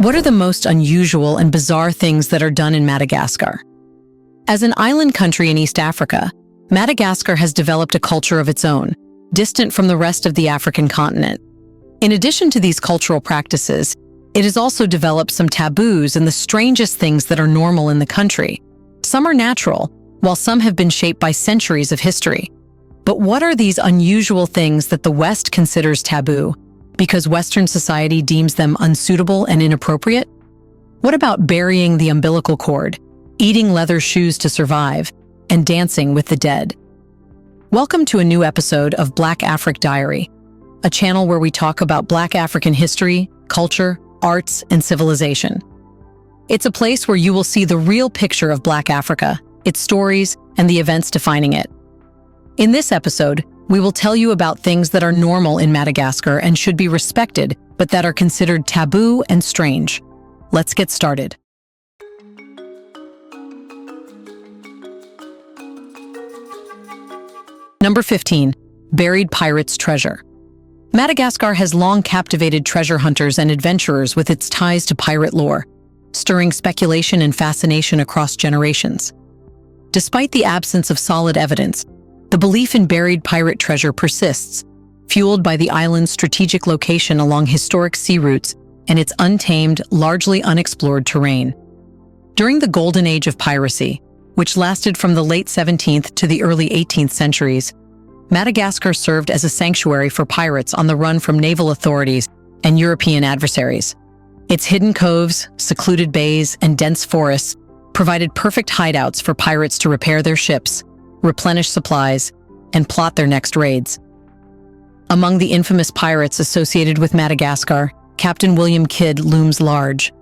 What are the most unusual and bizarre things that are done in Madagascar? As an island country in East Africa, Madagascar has developed a culture of its own, distant from the rest of the African continent. In addition to these cultural practices, it has also developed some taboos and the strangest things that are normal in the country. Some are natural, while some have been shaped by centuries of history. But what are these unusual things that the West considers taboo, because Western society deems them unsuitable and inappropriate? What about burying the umbilical cord, eating leather shoes to survive, and dancing with the dead? Welcome to a new episode of Black Afric Diary, a channel where we talk about Black African history, culture, arts, and civilization. It's a place where you will see the real picture of Black Africa, its stories, and the events defining it. In this episode, we will tell you about things that are normal in Madagascar and should be respected, but that are considered taboo and strange. Let's get started. Number 15. Buried pirates' treasure. Madagascar has long captivated treasure hunters and adventurers with its ties to pirate lore, stirring speculation and fascination across generations. Despite the absence of solid evidence, the belief in buried pirate treasure persists, fueled by the island's strategic location along historic sea routes and its untamed, largely unexplored terrain. During the golden age of piracy, which lasted from the late 17th to the early 18th centuries, Madagascar served as a sanctuary for pirates on the run from naval authorities and European adversaries. Its hidden coves, secluded bays, and dense forests provided perfect hideouts for pirates to repair their ships, replenish supplies, and plot their next raids. Among the infamous pirates associated with Madagascar, Captain William Kidd looms large.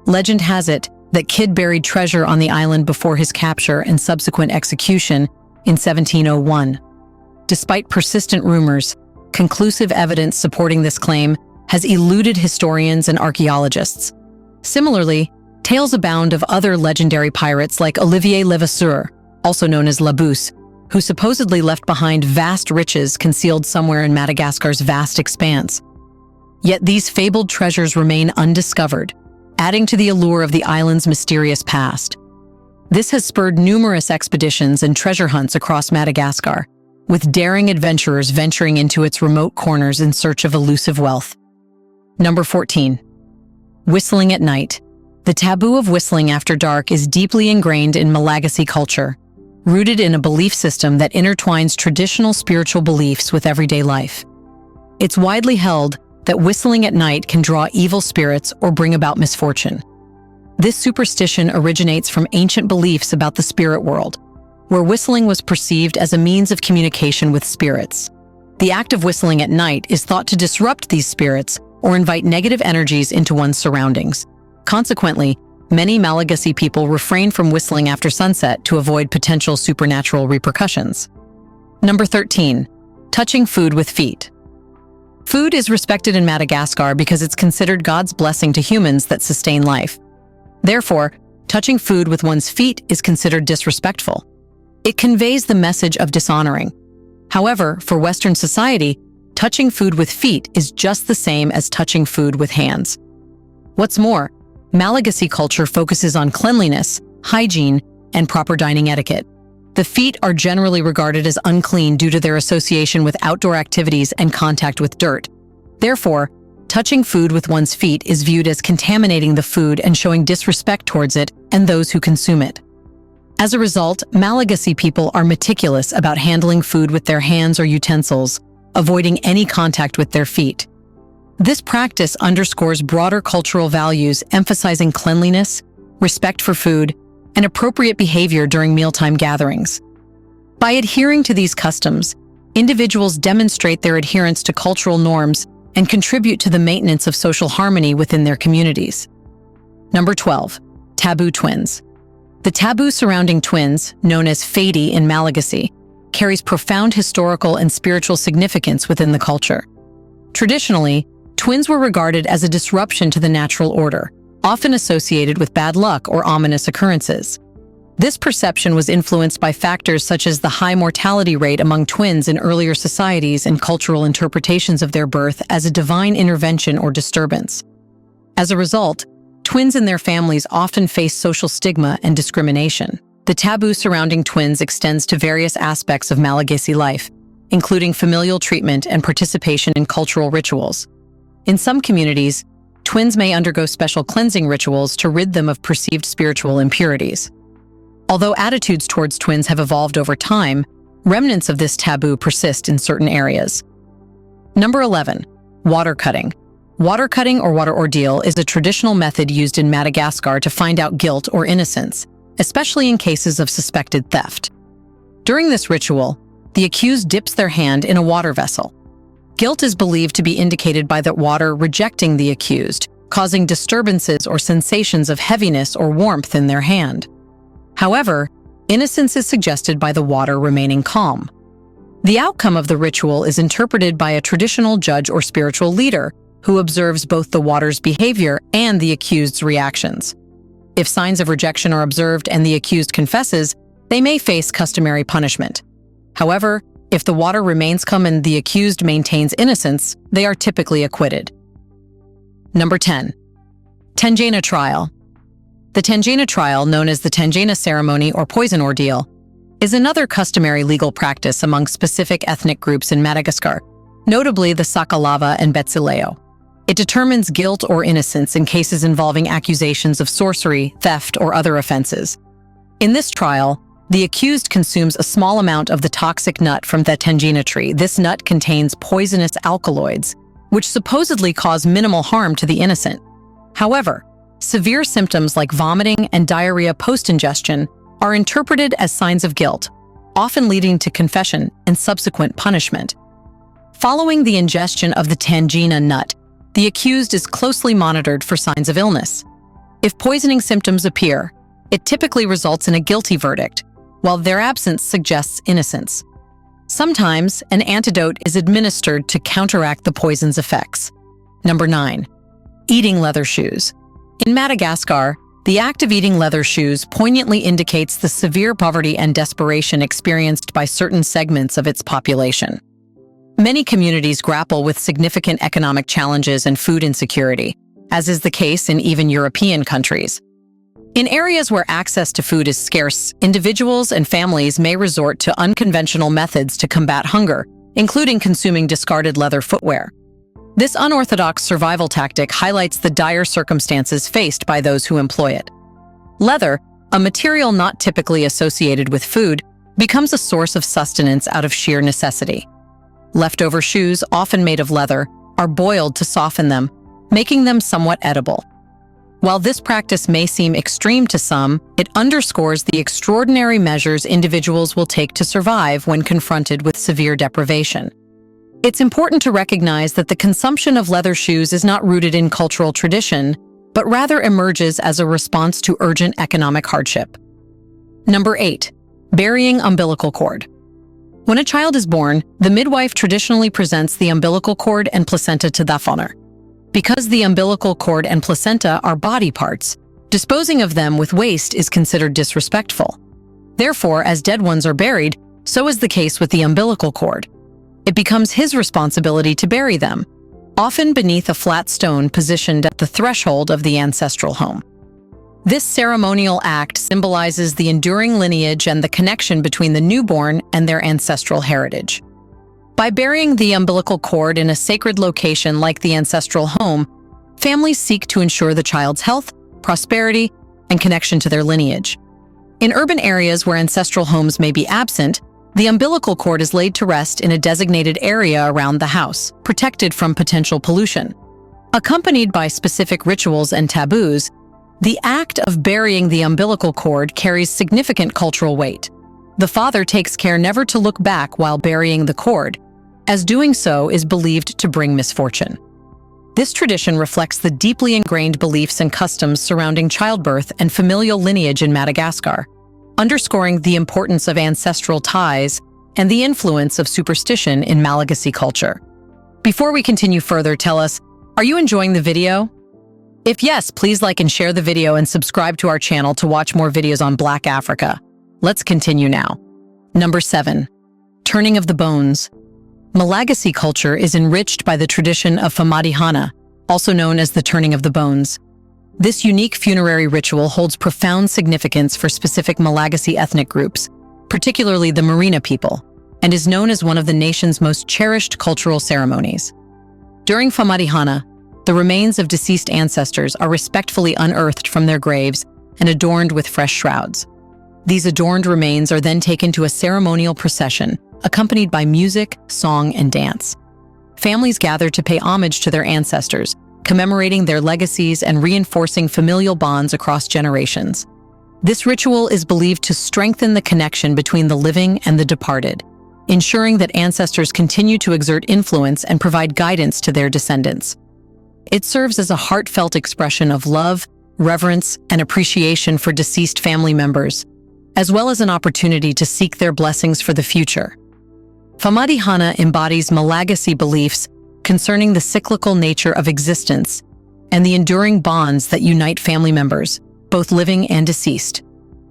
Legend has it that Kidd buried treasure on the island before his capture and subsequent execution in 1701. Despite persistent rumors, conclusive evidence supporting this claim has eluded historians and archaeologists. Similarly, tales abound of other legendary pirates like Olivier Levasseur, also known as Taboos, who supposedly left behind vast riches concealed somewhere in Madagascar's vast expanse. Yet these fabled treasures remain undiscovered, adding to the allure of the island's mysterious past. This has spurred numerous expeditions and treasure hunts across Madagascar, with daring adventurers venturing into its remote corners in search of elusive wealth. Number 14. Whistling at night. The taboo of whistling after dark is deeply ingrained in Malagasy culture, rooted in a belief system that intertwines traditional spiritual beliefs with everyday life. It's widely held that whistling at night can draw evil spirits or bring about misfortune. This superstition originates from ancient beliefs about the spirit world, where whistling was perceived as a means of communication with spirits. The act of whistling at night is thought to disrupt these spirits or invite negative energies into one's surroundings. Consequently, many Malagasy people refrain from whistling after sunset to avoid potential supernatural repercussions. Number 13. Touching food with feet. Food is respected in Madagascar because it's considered God's blessing to humans that sustain life. Therefore, touching food with one's feet is considered disrespectful. It conveys the message of dishonoring. However, for Western society, touching food with feet is just the same as touching food with hands. What's more, Malagasy culture focuses on cleanliness, hygiene, and proper dining etiquette. The feet are generally regarded as unclean due to their association with outdoor activities and contact with dirt. Therefore, touching food with one's feet is viewed as contaminating the food and showing disrespect towards it and those who consume it. As a result, Malagasy people are meticulous about handling food with their hands or utensils, avoiding any contact with their feet. This practice underscores broader cultural values emphasizing cleanliness, respect for food, and appropriate behavior during mealtime gatherings. By adhering to these customs, individuals demonstrate their adherence to cultural norms and contribute to the maintenance of social harmony within their communities. Number 12. Taboo twins. The taboo surrounding twins, known as fady in Malagasy, carries profound historical and spiritual significance within the culture. Traditionally, twins were regarded as a disruption to the natural order, often associated with bad luck or ominous occurrences. This perception was influenced by factors such as the high mortality rate among twins in earlier societies and cultural interpretations of their birth as a divine intervention or disturbance. As a result, twins and their families often face social stigma and discrimination. The taboo surrounding twins extends to various aspects of Malagasy life, including familial treatment and participation in cultural rituals. In some communities, twins may undergo special cleansing rituals to rid them of perceived spiritual impurities. Although attitudes towards twins have evolved over time, remnants of this taboo persist in certain areas. Number 11. Water cutting. Water cutting or water ordeal is a traditional method used in Madagascar to find out guilt or innocence, especially in cases of suspected theft. During this ritual, the accused dips their hand in a water vessel. Guilt is believed to be indicated by the water rejecting the accused, causing disturbances or sensations of heaviness or warmth in their hand. However, innocence is suggested by the water remaining calm. The outcome of the ritual is interpreted by a traditional judge or spiritual leader who observes both the water's behavior and the accused's reactions. If signs of rejection are observed and the accused confesses, they may face customary punishment. However, if the water remains calm and the accused maintains innocence, they are typically acquitted. Number 10. Tenjana trial. The Tenjana trial, known as the Tenjana ceremony or poison ordeal, is another customary legal practice among specific ethnic groups in Madagascar, notably the Sakalava and Betsileo. It determines guilt or innocence in cases involving accusations of sorcery, theft, or other offenses. In this trial, the accused consumes a small amount of the toxic nut from the Tenjana tree. This nut contains poisonous alkaloids, which supposedly cause minimal harm to the innocent. However, severe symptoms like vomiting and diarrhea post-ingestion are interpreted as signs of guilt, often leading to confession and subsequent punishment. Following the ingestion of the Tenjana nut, the accused is closely monitored for signs of illness. If poisoning symptoms appear, it typically results in a guilty verdict, while their absence suggests innocence. Sometimes, an antidote is administered to counteract the poison's effects. Number 9. Eating leather shoes. In Madagascar, the act of eating leather shoes poignantly indicates the severe poverty and desperation experienced by certain segments of its population. Many communities grapple with significant economic challenges and food insecurity, as is the case in even European countries. In areas where access to food is scarce, individuals and families may resort to unconventional methods to combat hunger, including consuming discarded leather footwear. This unorthodox survival tactic highlights the dire circumstances faced by those who employ it. Leather, a material not typically associated with food, becomes a source of sustenance out of sheer necessity. Leftover shoes, often made of leather, are boiled to soften them, making them somewhat edible. While this practice may seem extreme to some, it underscores the extraordinary measures individuals will take to survive when confronted with severe deprivation. It's important to recognize that the consumption of leather shoes is not rooted in cultural tradition, but rather emerges as a response to urgent economic hardship. Number 8. Burying umbilical cord. When a child is born, the midwife traditionally presents the umbilical cord and placenta to the donor. Because the umbilical cord and placenta are body parts, disposing of them with waste is considered disrespectful. Therefore, as dead ones are buried, so is the case with the umbilical cord. It becomes his responsibility to bury them, often beneath a flat stone positioned at the threshold of the ancestral home. This ceremonial act symbolizes the enduring lineage and the connection between the newborn and their ancestral heritage. By burying the umbilical cord in a sacred location like the ancestral home, families seek to ensure the child's health, prosperity, and connection to their lineage. In urban areas where ancestral homes may be absent, the umbilical cord is laid to rest in a designated area around the house, protected from potential pollution. Accompanied by specific rituals and taboos, the act of burying the umbilical cord carries significant cultural weight. The father takes care never to look back while burying the cord, as doing so is believed to bring misfortune. This tradition reflects the deeply ingrained beliefs and customs surrounding childbirth and familial lineage in Madagascar, underscoring the importance of ancestral ties and the influence of superstition in Malagasy culture. Before we continue further, tell us, are you enjoying the video? If yes, please like and share the video and subscribe to our channel to watch more videos on Black Africa. Let's continue now. Number 7. Turning of the bones. Malagasy culture is enriched by the tradition of famadihana, also known as the turning of the bones. This unique funerary ritual holds profound significance for specific Malagasy ethnic groups, particularly the Merina people, and is known as one of the nation's most cherished cultural ceremonies. During Famadihana, the remains of deceased ancestors are respectfully unearthed from their graves and adorned with fresh shrouds. These adorned remains are then taken to a ceremonial procession, accompanied by music, song, and dance. Families gather to pay homage to their ancestors, commemorating their legacies and reinforcing familial bonds across generations. This ritual is believed to strengthen the connection between the living and the departed, ensuring that ancestors continue to exert influence and provide guidance to their descendants. It serves as a heartfelt expression of love, reverence, and appreciation for deceased family members, as well as an opportunity to seek their blessings for the future. Famadihana embodies Malagasy beliefs concerning the cyclical nature of existence and the enduring bonds that unite family members, both living and deceased.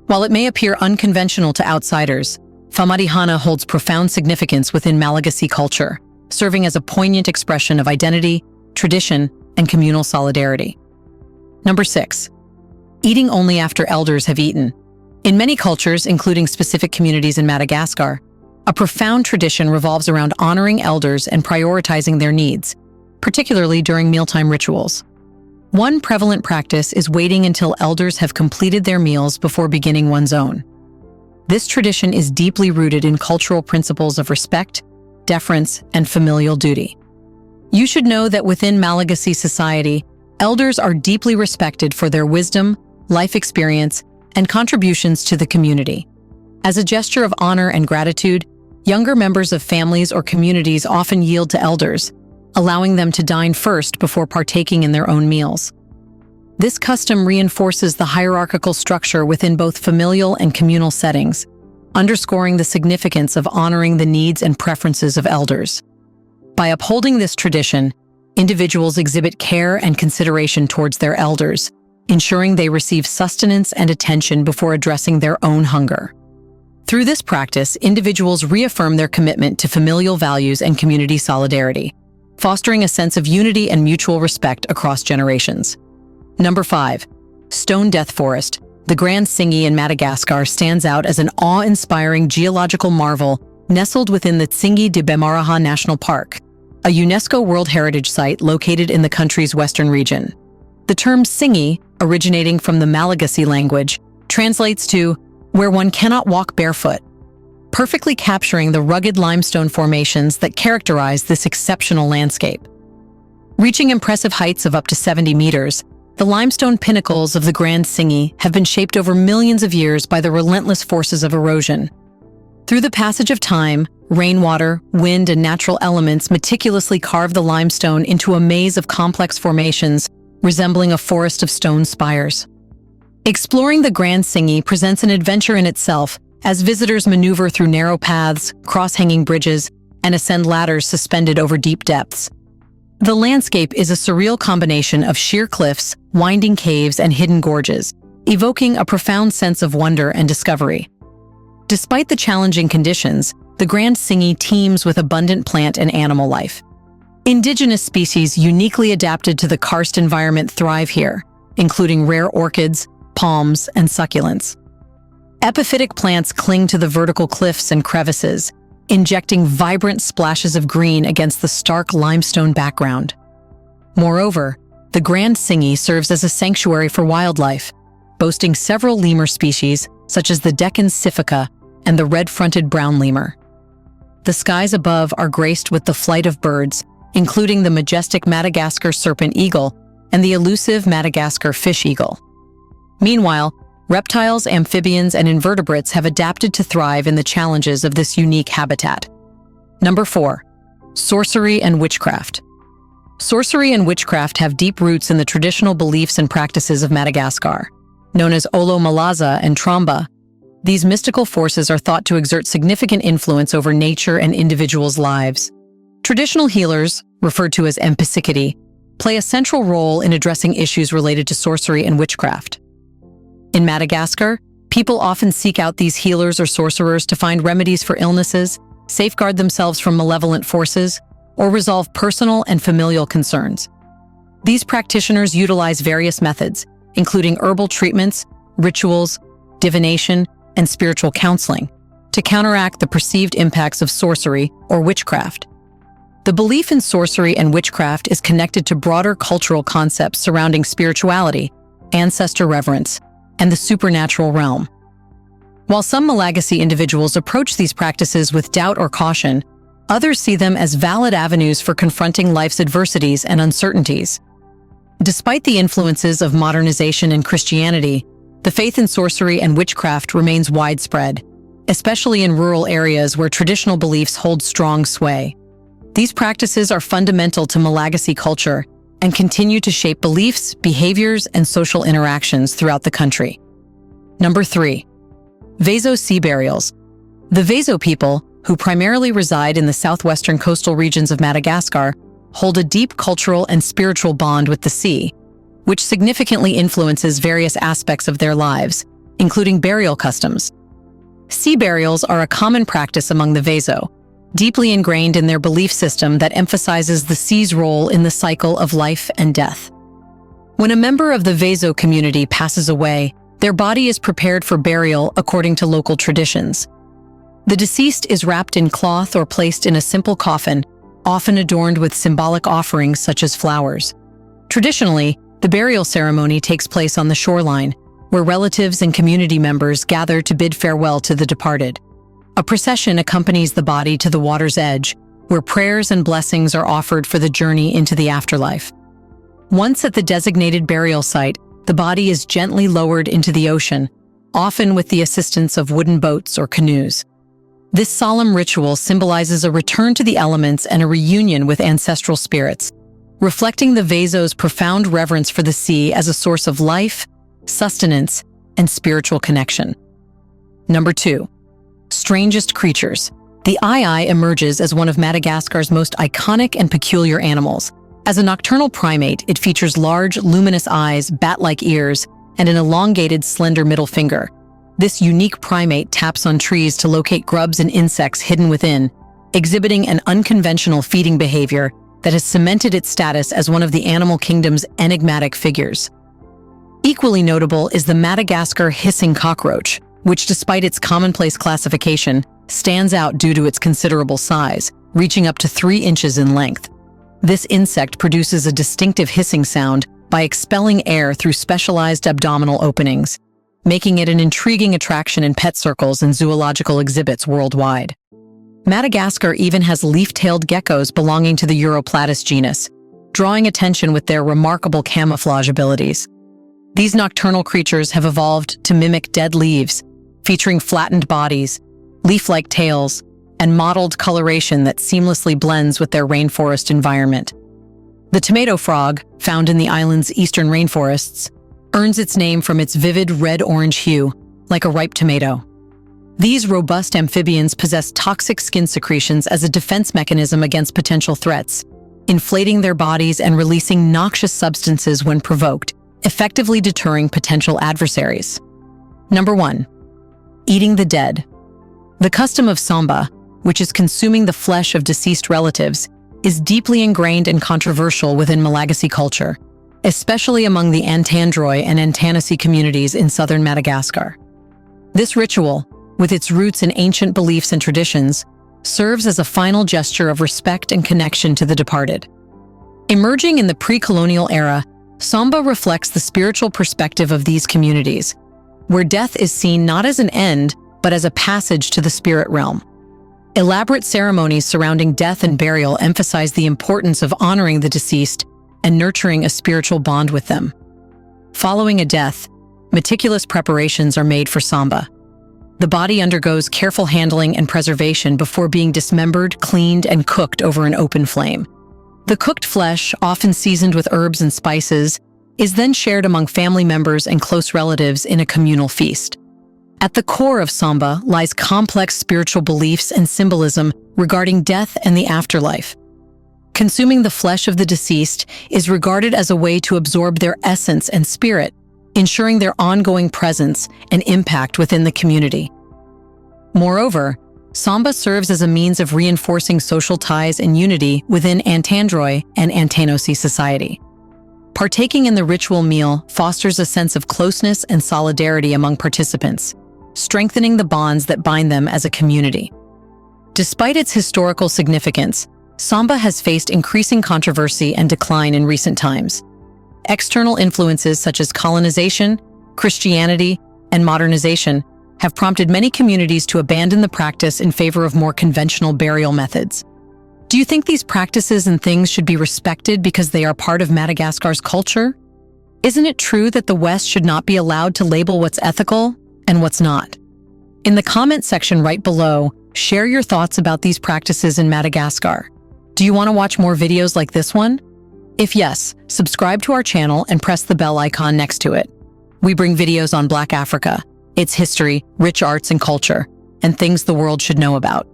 While it may appear unconventional to outsiders, Famadihana holds profound significance within Malagasy culture, serving as a poignant expression of identity, tradition, and communal solidarity. Number 6. Eating only after elders have eaten. In many cultures, including specific communities in Madagascar, a profound tradition revolves around honoring elders and prioritizing their needs, particularly during mealtime rituals. One prevalent practice is waiting until elders have completed their meals before beginning one's own. This tradition is deeply rooted in cultural principles of respect, deference, and familial duty. You should know that within Malagasy society, elders are deeply respected for their wisdom, life experience, and contributions to the community. As a gesture of honor and gratitude, younger members of families or communities often yield to elders, allowing them to dine first before partaking in their own meals. This custom reinforces the hierarchical structure within both familial and communal settings, underscoring the significance of honoring the needs and preferences of elders. By upholding this tradition, individuals exhibit care and consideration towards their elders, ensuring they receive sustenance and attention before addressing their own hunger. Through this practice, individuals reaffirm their commitment to familial values and community solidarity, fostering a sense of unity and mutual respect across generations. Number 5. Stone Death Forest. The Grand Tsingy in Madagascar stands out as an awe-inspiring geological marvel nestled within the Tsingy de Bemaraha National Park, a UNESCO World Heritage Site located in the country's western region. The term Tsingy, originating from the Malagasy language, translates to "where one cannot walk barefoot," perfectly capturing the rugged limestone formations that characterize this exceptional landscape. Reaching impressive heights of up to 70 meters, the limestone pinnacles of the Grand Tsingy have been shaped over millions of years by the relentless forces of erosion. Through the passage of time, rainwater, wind, and natural elements meticulously carve the limestone into a maze of complex formations resembling a forest of stone spires. Exploring the Grand Tsingy presents an adventure in itself as visitors maneuver through narrow paths, cross-hanging bridges, and ascend ladders suspended over deep depths. The landscape is a surreal combination of sheer cliffs, winding caves, and hidden gorges, evoking a profound sense of wonder and discovery. Despite the challenging conditions, the Grand Tsingy teems with abundant plant and animal life. Indigenous species uniquely adapted to the karst environment thrive here, including rare orchids, palms, and succulents. Epiphytic plants cling to the vertical cliffs and crevices, injecting vibrant splashes of green against the stark limestone background. Moreover, the Grand Tsingy serves as a sanctuary for wildlife, boasting several lemur species such as the Deccan sifika and the red-fronted brown lemur. The skies above are graced with the flight of birds, including the majestic Madagascar serpent eagle and the elusive Madagascar fish eagle. Meanwhile, reptiles, amphibians, and invertebrates have adapted to thrive in the challenges of this unique habitat. Number 4. Sorcery and witchcraft. Sorcery and witchcraft have deep roots in the traditional beliefs and practices of Madagascar. Known as Olo Malaza and Tromba, these mystical forces are thought to exert significant influence over nature and individuals' lives. Traditional healers, referred to as empsychety, play a central role in addressing issues related to sorcery and witchcraft. In Madagascar, people often seek out these healers or sorcerers to find remedies for illnesses, safeguard themselves from malevolent forces, or resolve personal and familial concerns. These practitioners utilize various methods, including herbal treatments, rituals, divination, and spiritual counseling, to counteract the perceived impacts of sorcery or witchcraft. The belief in sorcery and witchcraft is connected to broader cultural concepts surrounding spirituality, ancestor reverence, and the supernatural realm. While some Malagasy individuals approach these practices with doubt or caution, others see them as valid avenues for confronting life's adversities and uncertainties. Despite the influences of modernization and Christianity, the faith in sorcery and witchcraft remains widespread, especially in rural areas where traditional beliefs hold strong sway. These practices are fundamental to Malagasy culture and continue to shape beliefs, behaviors, and social interactions throughout the country. Number 3. Vezo sea burials. The Vezo people, who primarily reside in the southwestern coastal regions of Madagascar, hold a deep cultural and spiritual bond with the sea, which significantly influences various aspects of their lives, including burial customs. Sea burials are a common practice among the Vezo, deeply ingrained in their belief system that emphasizes the sea's role in the cycle of life and death. When a member of the Vezo community passes away, their body is prepared for burial according to local traditions. The deceased is wrapped in cloth or placed in a simple coffin, often adorned with symbolic offerings such as flowers. Traditionally, the burial ceremony takes place on the shoreline, where relatives and community members gather to bid farewell to the departed. A procession accompanies the body to the water's edge, where prayers and blessings are offered for the journey into the afterlife. Once at the designated burial site, the body is gently lowered into the ocean, often with the assistance of wooden boats or canoes. This solemn ritual symbolizes a return to the elements and a reunion with ancestral spirits, reflecting the Vezo's profound reverence for the sea as a source of life, sustenance, and spiritual connection. Number 2. Strangest creatures. The ai emerges as one of Madagascar's most iconic and peculiar animals. As a nocturnal primate, it features large, luminous eyes, bat-like ears, and an elongated, slender middle finger. This unique primate taps on trees to locate grubs and insects hidden within, exhibiting an unconventional feeding behavior that has cemented its status as one of the animal kingdom's enigmatic figures. Equally notable is the Madagascar hissing cockroach, which, despite its commonplace classification, stands out due to its considerable size, reaching up to 3 inches in length. This insect produces a distinctive hissing sound by expelling air through specialized abdominal openings, making it an intriguing attraction in pet circles and zoological exhibits worldwide. Madagascar even has leaf-tailed geckos belonging to the Uroplatus genus, drawing attention with their remarkable camouflage abilities. These nocturnal creatures have evolved to mimic dead leaves, featuring flattened bodies, leaf-like tails, and mottled coloration that seamlessly blends with their rainforest environment. The tomato frog, found in the island's eastern rainforests, earns its name from its vivid red-orange hue, like a ripe tomato. These robust amphibians possess toxic skin secretions as a defense mechanism against potential threats, inflating their bodies and releasing noxious substances when provoked, effectively deterring potential adversaries. Number 1. Eating the dead. The custom of samba, which is consuming the flesh of deceased relatives, is deeply ingrained and controversial within Malagasy culture, especially among the Antandroy and Antanasi communities in southern Madagascar. This ritual, with its roots in ancient beliefs and traditions, serves as a final gesture of respect and connection to the departed. Emerging in the pre-colonial era, samba reflects the spiritual perspective of these communities, where death is seen not as an end, but as a passage to the spirit realm. Elaborate ceremonies surrounding death and burial emphasize the importance of honoring the deceased and nurturing a spiritual bond with them. Following a death, meticulous preparations are made for samba. The body undergoes careful handling and preservation before being dismembered, cleaned, and cooked over an open flame. The cooked flesh, often seasoned with herbs and spices, is then shared among family members and close relatives in a communal feast. At the core of samba lies complex spiritual beliefs and symbolism regarding death and the afterlife. Consuming the flesh of the deceased is regarded as a way to absorb their essence and spirit, ensuring their ongoing presence and impact within the community. Moreover, samba serves as a means of reinforcing social ties and unity within Antandroy and Antanosi society. Partaking in the ritual meal fosters a sense of closeness and solidarity among participants, strengthening the bonds that bind them as a community. Despite its historical significance, samba has faced increasing controversy and decline in recent times. External influences such as colonization, Christianity, and modernization have prompted many communities to abandon the practice in favor of more conventional burial methods. Do you think these practices and things should be respected because they are part of Madagascar's culture? Isn't it true that the West should not be allowed to label what's ethical and what's not? In the comment section right below, share your thoughts about these practices in Madagascar. Do you want to watch more videos like this one? If yes, subscribe to our channel and press the bell icon next to it. We bring videos on Black Africa, its history, rich arts and culture, and things the world should know about.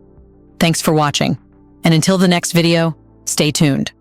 Thanks for watching. And until the next video, stay tuned.